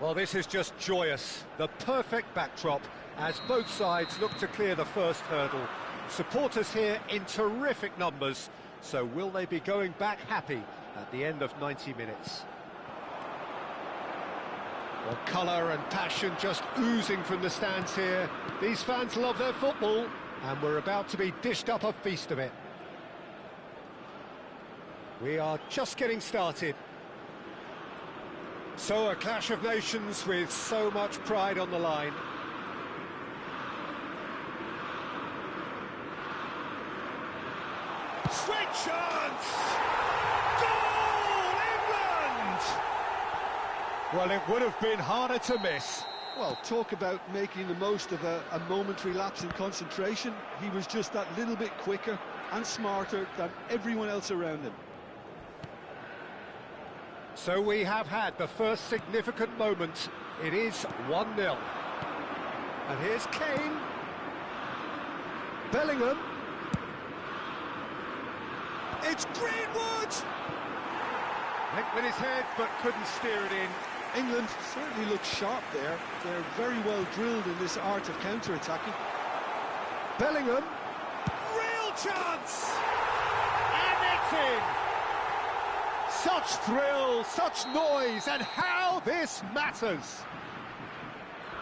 Well, this is just joyous. The perfect backdrop as both sides look to clear the first hurdle. Supporters here in terrific numbers. So will they be going back happy at the end of 90 minutes? Well, colour and passion just oozing from the stands here. These fans love their football, and we're about to be dished up a feast of it. We are just getting started. So a clash of nations with so much pride on the line. Sweet chance! Goal, England! Well, it would have been harder to miss. Well, talk about making the most of a momentary lapse in concentration. He was just that little bit quicker and smarter than everyone else around him. So we have had the first significant moment. It is 1-0. And here's Kane. Bellingham. It's Greenwood! Nicked with his head, but couldn't steer it in. England certainly look sharp there. They're very well drilled in this art of counter-attacking. Bellingham. Real chance! And it's in! Such thrill, such noise, and how this matters!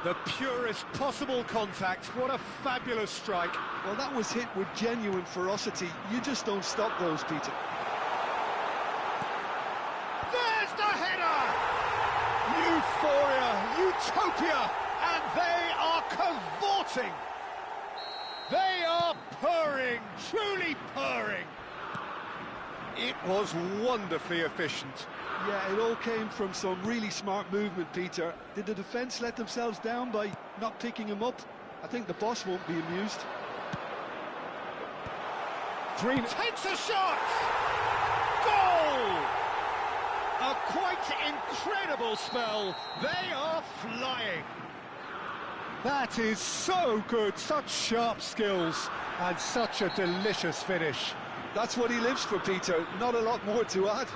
The purest possible contact, what a fabulous strike. Well, that was hit with genuine ferocity. You just don't stop those, Peter. There's the header! Euphoria, utopia, and they are cavorting! They are purring, truly purring! It was wonderfully efficient. Yeah, it all came from some really smart movement, Peter. Did the defence let themselves down by not picking him up? I think the boss won't be amused. Three takes a shot! Goal! A quite incredible spell. They are flying. That is so good, such sharp skills, and such a delicious finish. That's what he lives for, Peter. Not a lot more to add.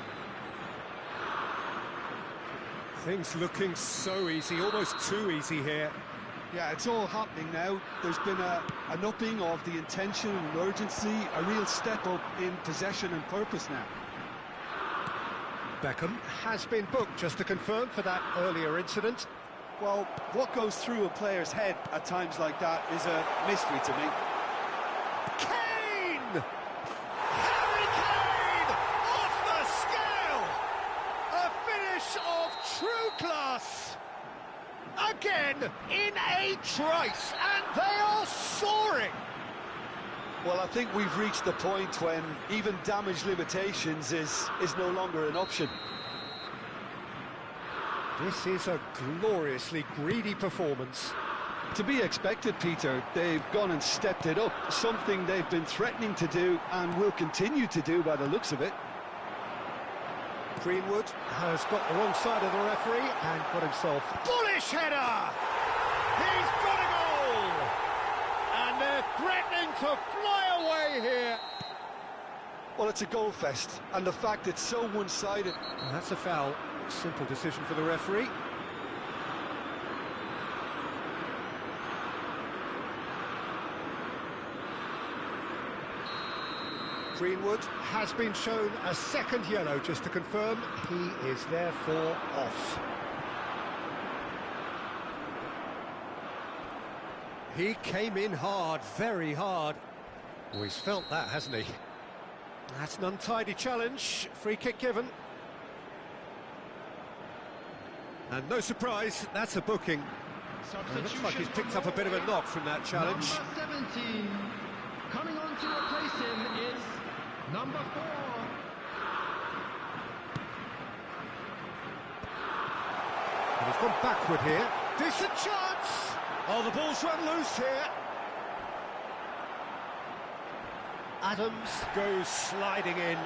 Things looking so easy, almost too easy here. Yeah, it's all happening now. There's been an upping of the intention and urgency, a real step up in possession and purpose now. Beckham has been booked, just to confirm, for that earlier incident. Well, what goes through a player's head at times like that is a mystery to me. Kane! Harry Kane! Off the scale! A finish of true class! Again, in a trice, and they are soaring! Well, I think we've reached the point when even damage limitations is no longer an option. This is a gloriously greedy performance. To be expected, Peter. They've gone and stepped it up, something they've been threatening to do and will continue to do by the looks of it. Greenwood has got the wrong side of the referee and got himself... Bullish header! He's got a goal! And they're threatening to fly away here. Well, it's a goal fest, and the fact it's so one-sided. And that's a foul. Simple decision for the referee. Greenwood has been shown a second yellow, just to confirm. He is therefore off. He came in hard, very hard. Oh, he's felt that, hasn't he? That's an untidy challenge. Free kick given. And no surprise, that's a booking. It looks like he's picked up a bit of a knock from that challenge. Number 17, coming on to replace him is number 4. And he's gone backward here. Decent chance! Oh, the ball's run loose here. Adams goes sliding in.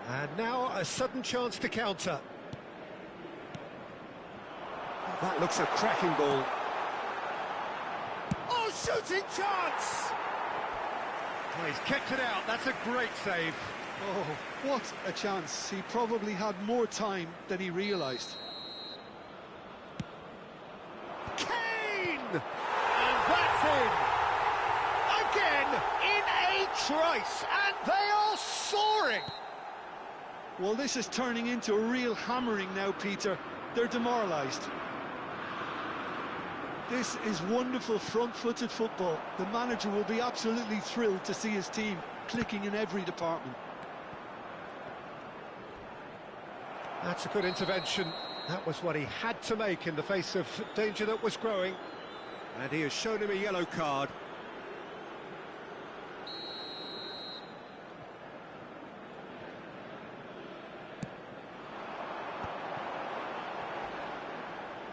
And now a sudden chance to counter. That looks a cracking ball. Oh, shooting chance! Oh, he's kept it out. That's a great save. Oh, what a chance. He probably had more time than he realised. Kane! And that's in! Again, in a trice, and they are soaring! Well, this is turning into a real hammering now, Peter. They're demoralised. This is wonderful front-footed football. The manager will be absolutely thrilled to see his team clicking in every department. That's a good intervention. That was what he had to make in the face of danger that was growing. And he has shown him a yellow card.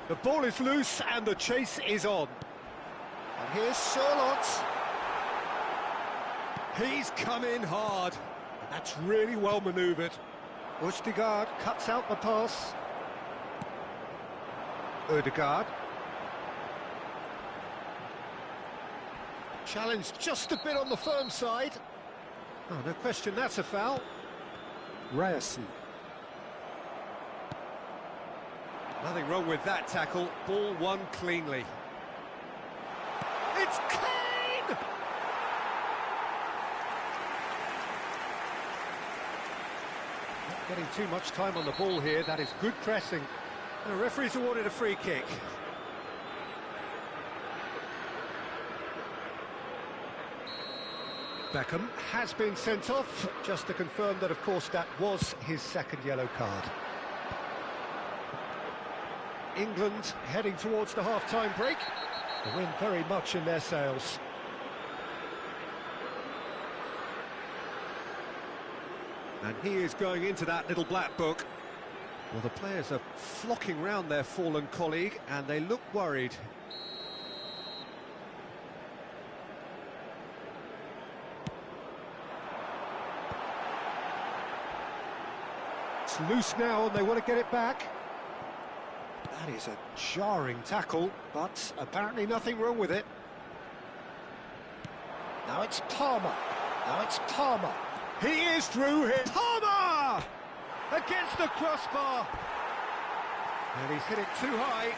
The ball is loose and the chase is on. And here's Charlotte. He's come in hard. And that's really well manoeuvred. Ødegaard cuts out the pass. Ødegaard. Challenged just a bit on the firm side. Oh, no question, that's a foul. Ryerson. Nothing wrong with that tackle. Ball won cleanly. It's Kane! Not getting too much time on the ball here. That is good pressing. And the referee's awarded a free kick. Beckham has been sent off, just to confirm that, of course, that was his second yellow card. England heading towards the half-time break. The wind very much in their sails. And he is going into that little black book. Well, the players are flocking round their fallen colleague, and they look worried. It's loose now, and they want to get it back. That is a jarring tackle, but apparently nothing wrong with it. Now it's Palmer. Now it's Palmer. He is through here. Palmer! Against the crossbar. And he's hit it too high.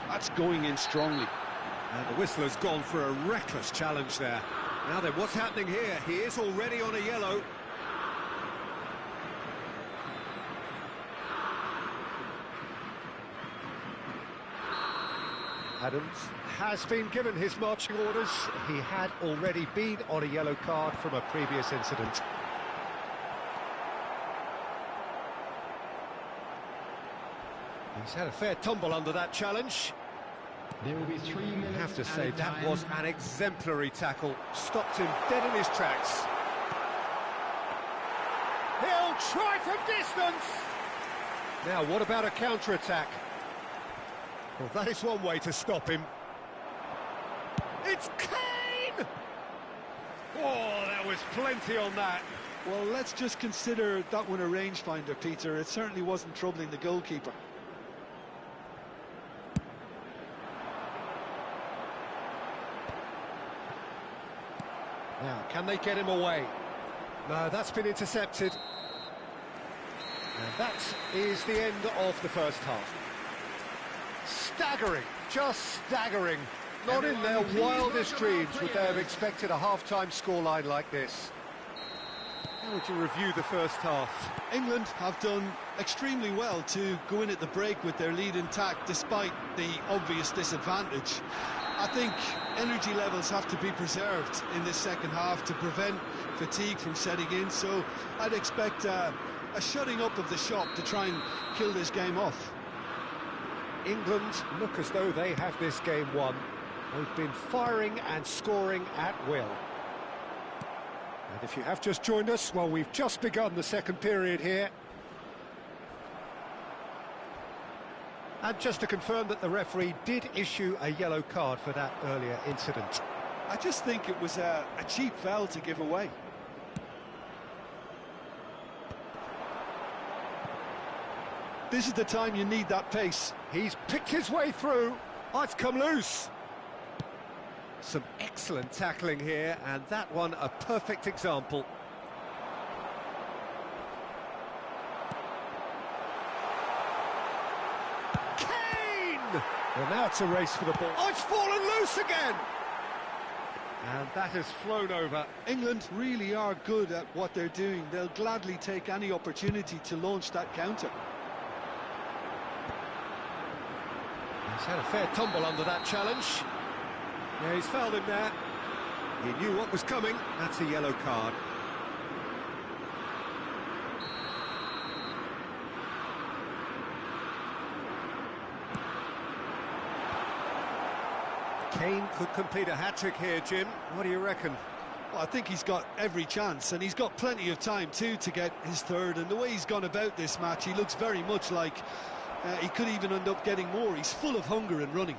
That's going in strongly. And the whistler's gone for a reckless challenge there. Now then, what's happening here? He is already on a yellow. Adams has been given his marching orders. He had already been on a yellow card from a previous incident. He's had a fair tumble under that challenge. There will be 3 minutes. I have to say, added that time. was an exemplary tackle. Stopped him dead in his tracks. They'll try from distance! Now, what about a counter-attack? Well, that is one way to stop him. It's Kane! Oh, there was plenty on that. Well, let's just consider that one a rangefinder, Peter. It certainly wasn't troubling the goalkeeper. Now, can they get him away? No, that's been intercepted. And that is the end of the first half. Staggering, just staggering. Not in their wildest dreams would they have expected a half-time scoreline like this. How would you review the first half? England have done extremely well to go in at the break with their lead intact despite the obvious disadvantage. I think energy levels have to be preserved in this second half to prevent fatigue from setting in, so I'd expect a shutting up of the shop to try and kill this game off. England look as though they have this game won. They've been firing and scoring at will. And if you have just joined us, well, we've just begun the second period here. And just to confirm that the referee did issue a yellow card for that earlier incident. I just think it was a cheap foul to give away. This is the time you need that pace. He's picked his way through. Oh, it's come loose. Some excellent tackling here, and that one a perfect example. Kane! Well, now it's a race for the ball. Oh, it's fallen loose again! And that has flown over. England really are good at what they're doing. They'll gladly take any opportunity to launch that counter. He's had a fair tumble under that challenge. Yeah, he's fouled him there. He knew what was coming. That's a yellow card. Kane could complete a hat-trick here, Jim. What do you reckon? Well, I think he's got every chance, and he's got plenty of time too to get his third. And the way he's gone about this match, he looks very much like he could even end up getting more. He's full of hunger and running.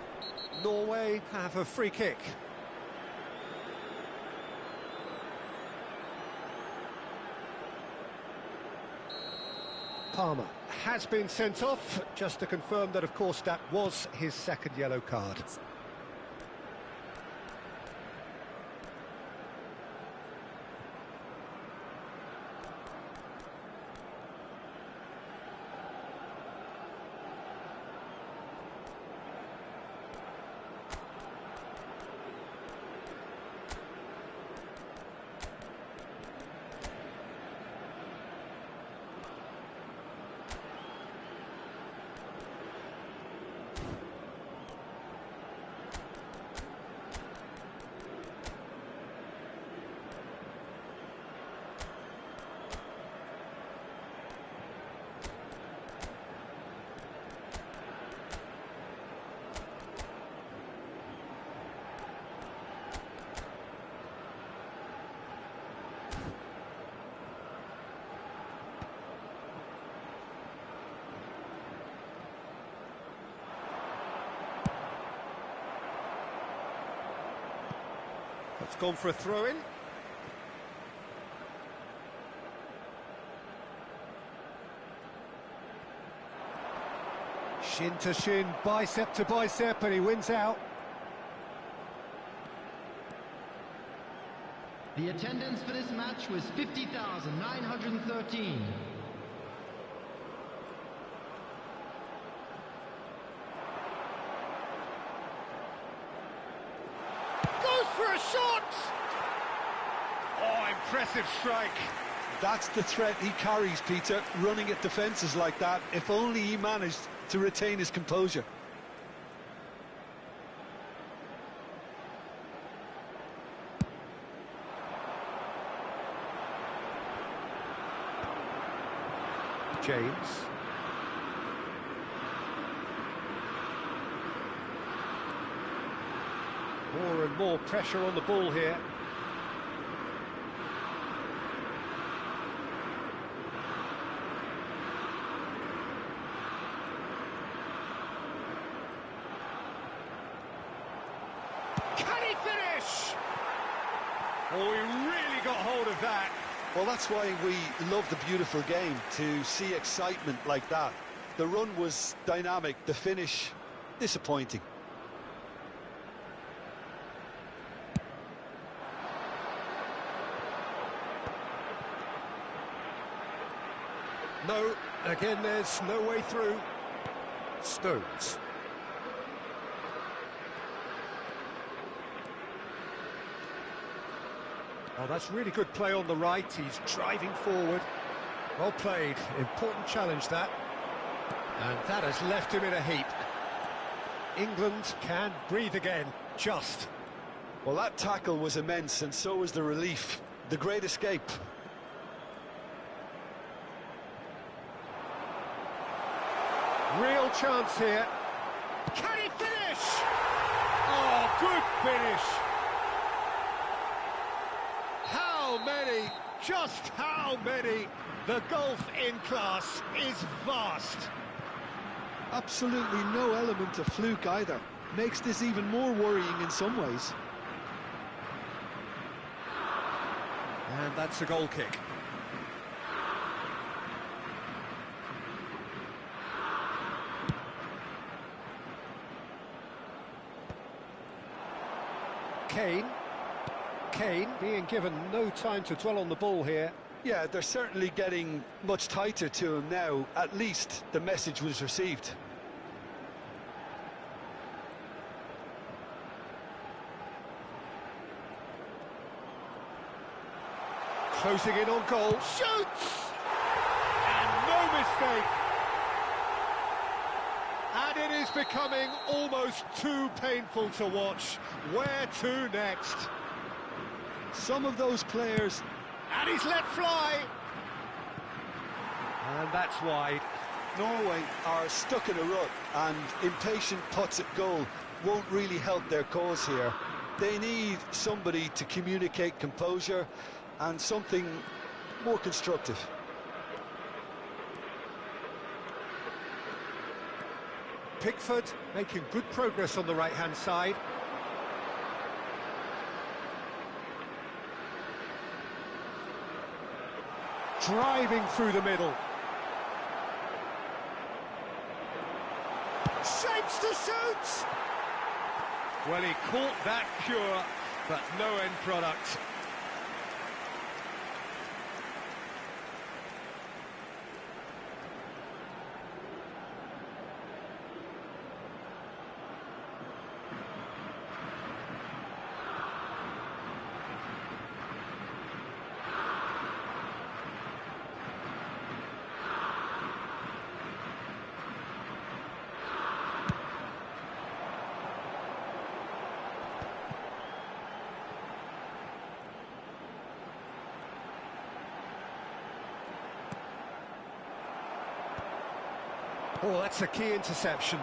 Norway have a free kick. Palmer has been sent off, just to confirm that, of course, that was his second yellow card. It's gone for a throw-in. Shin to shin, bicep to bicep, and he wins out. The attendance for this match was 50,913. For a shot! Oh, impressive strike. That's the threat he carries, Peter, running at defences like that. If only he managed to retain his composure. James. More and more pressure on the ball here. Oh, he really got hold of that. Well, that's why we love the beautiful game, to see excitement like that. The run was dynamic, the finish disappointing. No, again, there's no way through. Stones. Oh, that's really good play on the right. He's driving forward. Well played. Important challenge, that. And that has left him in a heap. England can breathe again. Just. Well, that tackle was immense, and so was the relief. The great escape. Real chance here. Can he finish? Oh, good finish. How many? Just how many? The gulf in class is vast. Absolutely no element of fluke either. Makes this even more worrying in some ways. And that's a goal kick. Kane being given no time to dwell on the ball here. Yeah, they're certainly getting much tighter to him now. At least the message was received. Closing in on goal. Shoots! And no mistake. And it is becoming almost too painful to watch. Where to next? Some of those players... And he's let fly. And that's wide. Norway are stuck in a rut, and impatient putts at goal won't really help their cause here. They need somebody to communicate composure and something more constructive. Pickford making good progress on the right-hand side. Driving through the middle. Shapes to shoot! Well, he caught that cure, but no end product. Oh, that's a key interception.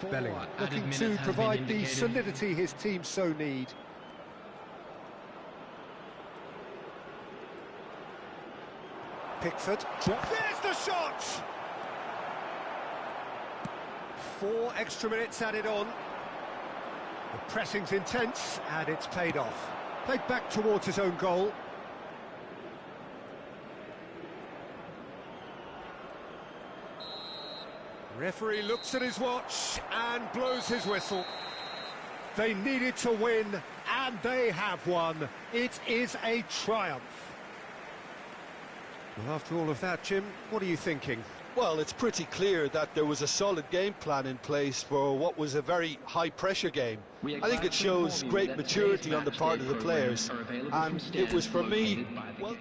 Bellingham looking to provide the solidity his team so need. Pickford. There's the shot! 4 extra minutes added on. The pressing's intense, and it's paid off. Played back towards his own goal. Referee looks at his watch and blows his whistle. They needed to win, and they have won. It is a triumph. Well, after all of that, Jim, what are you thinking? Well, it's pretty clear that there was a solid game plan in place for what was a very high-pressure game. I think it shows great maturity on the part of the players, and it was, for me, well...